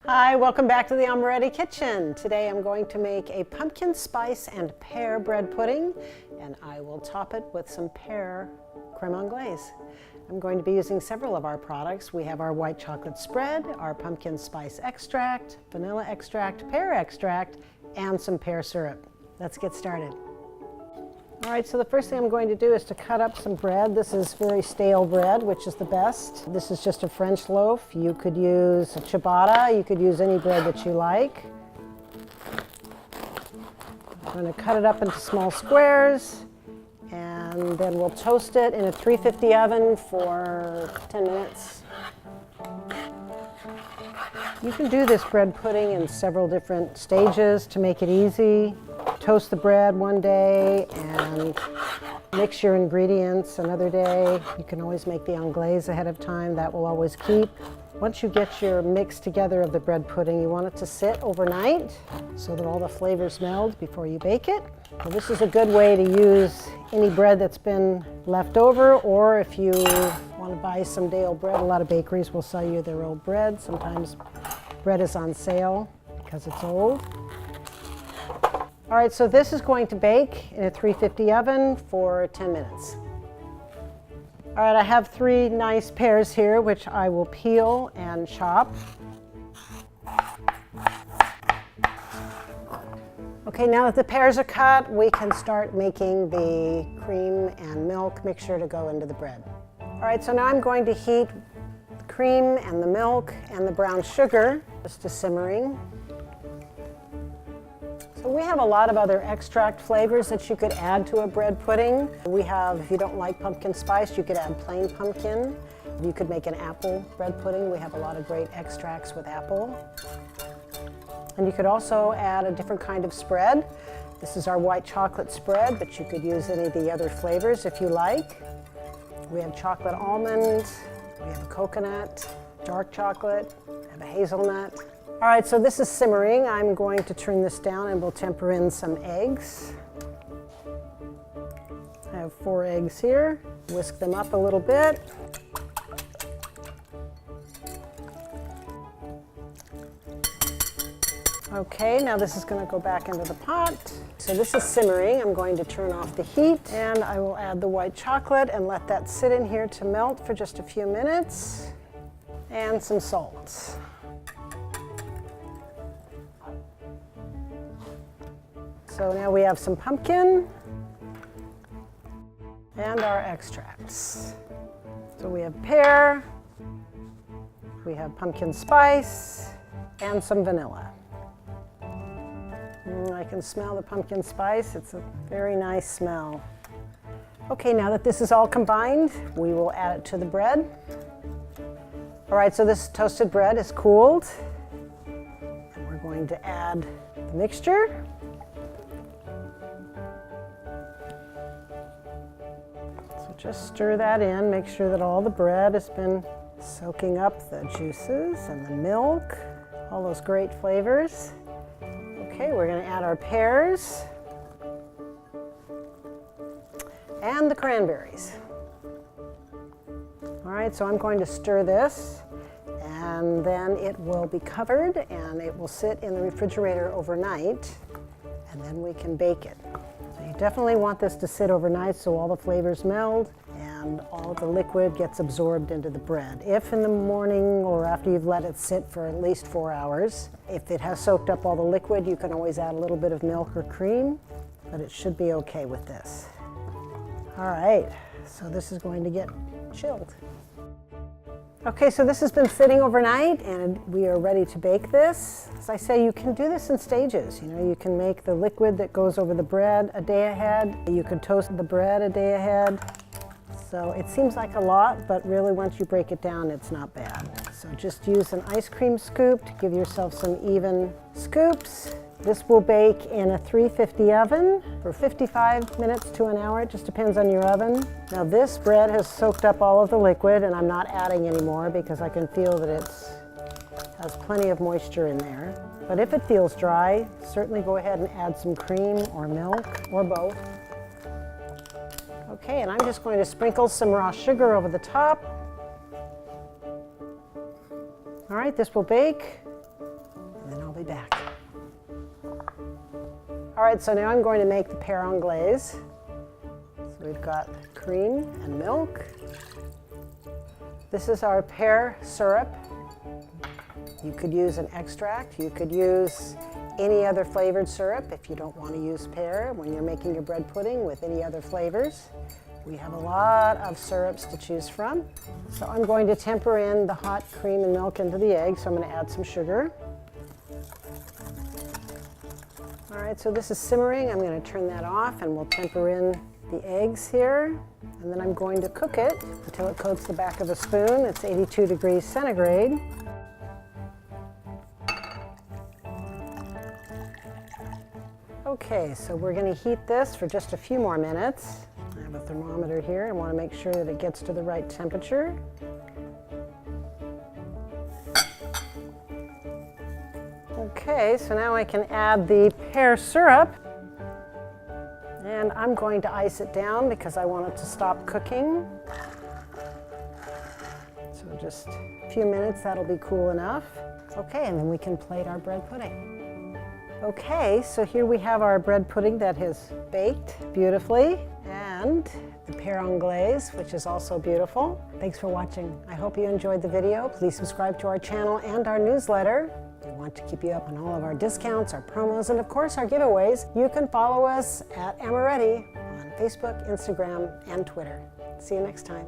Hi, welcome back to the Amoretti kitchen. Today I'm going to make a pumpkin spice and pear bread pudding, and I will top it with some pear creme anglaise. I'm going to be using several of our products. We have our white chocolate spread, our pumpkin spice extract, vanilla extract, pear extract, and some pear syrup. Let's get started. All right, so the first thing I'm going to do is to cut up some bread. This is very stale bread, which is the best. This is just a French loaf. You could use a ciabatta. You could use any bread that you like. I'm going to cut it up into small squares, and then we'll toast it in a 350 oven for 10 minutes. You can do this bread pudding in several different stages to make it easy. Toast the bread one day and mix your ingredients another day. You can always make the anglaise ahead of time. That will always keep. Once you get your mix together of the bread pudding, you want it to sit overnight so that all the flavors meld before you bake it. So this is a good way to use any bread that's been left over, or if you want to buy some day-old bread, a lot of bakeries will sell you their old bread. Sometimes bread is on sale because it's old. All right, so this is going to bake in a 350 oven for 10 minutes. All right, I have 3 nice pears here, which I will peel and chop. Okay, now that the pears are cut, we can start making the cream and milk mixture to go into the bread. All right, so now I'm going to heat the cream and the milk and the brown sugar just to simmering. So we have a lot of other extract flavors that you could add to a bread pudding. We have, if you don't like pumpkin spice, you could add plain pumpkin. You could make an apple bread pudding. We have a lot of great extracts with apple. And you could also add a different kind of spread. This is our white chocolate spread, but you could use any of the other flavors if you like. We have chocolate almond, we have a coconut, dark chocolate, we have a hazelnut. All right, so this is simmering. I'm going to turn this down and we'll temper in some eggs. I have 4 eggs here. Whisk them up a little bit. Okay, now this is going to go back into the pot. So this is simmering. I'm going to turn off the heat, and I will add the white chocolate and let that sit in here to melt for just a few minutes. And some salt. So now we have some pumpkin and our extracts. So we have pear, we have pumpkin spice, and some vanilla. I can smell the pumpkin spice. It's a very nice smell. Okay, now that this is all combined, we will add it to the bread. All right, so this toasted bread is cooled. And we're going to add the mixture. Just stir that in, make sure that all the bread has been soaking up the juices and the milk, all those great flavors. Okay, we're going to add our pears and the cranberries. All right, so I'm going to stir this, and then it will be covered and it will sit in the refrigerator overnight, and then we can bake it. You definitely want this to sit overnight so all the flavors meld and all the liquid gets absorbed into the bread. If in the morning or after you've let it sit for at least 4 hours, if it has soaked up all the liquid, you can always add a little bit of milk or cream, but it should be okay with this. All right, so this is going to get chilled. Okay, so this has been sitting overnight and we are ready to bake this. As I say, you can do this in stages. You know, you can make the liquid that goes over the bread a day ahead. You can toast the bread a day ahead. So it seems like a lot, but really once you break it down, it's not bad. So just use an ice cream scoop to give yourself some even scoops. This will bake in a 350 oven for 55 minutes to an hour. It just depends on your oven. Now this bread has soaked up all of the liquid, and I'm not adding any more because I can feel that it has plenty of moisture in there. But if it feels dry, certainly go ahead and add some cream or milk or both. Okay, and I'm just going to sprinkle some raw sugar over the top. All right, this will bake be back. All right, so now I'm going to make the pear anglaise. So we've got cream and milk. This is our pear syrup. You could use an extract. You could use any other flavored syrup if you don't want to use pear when you're making your bread pudding with any other flavors. We have a lot of syrups to choose from. So I'm going to temper in the hot cream and milk into the egg, so I'm going to add some sugar. All right, so this is simmering. I'm going to turn that off and we'll temper in the eggs here. And then I'm going to cook it until it coats the back of a spoon. It's 82 degrees centigrade. Okay, so we're going to heat this for just a few more minutes. I have a thermometer here. I want to make sure that it gets to the right temperature. Okay, so now I can add the pear syrup. And I'm going to ice it down because I want it to stop cooking. So just a few minutes, that'll be cool enough. Okay, and then we can plate our bread pudding. Okay, so here we have our bread pudding that has baked beautifully, and the pear anglaise, which is also beautiful. Thanks for watching. I hope you enjoyed the video. Please subscribe to our channel and our newsletter. We want to keep you up on all of our discounts, our promos, and of course our giveaways. You can follow us at Amoretti on Facebook, Instagram, and Twitter. See you next time.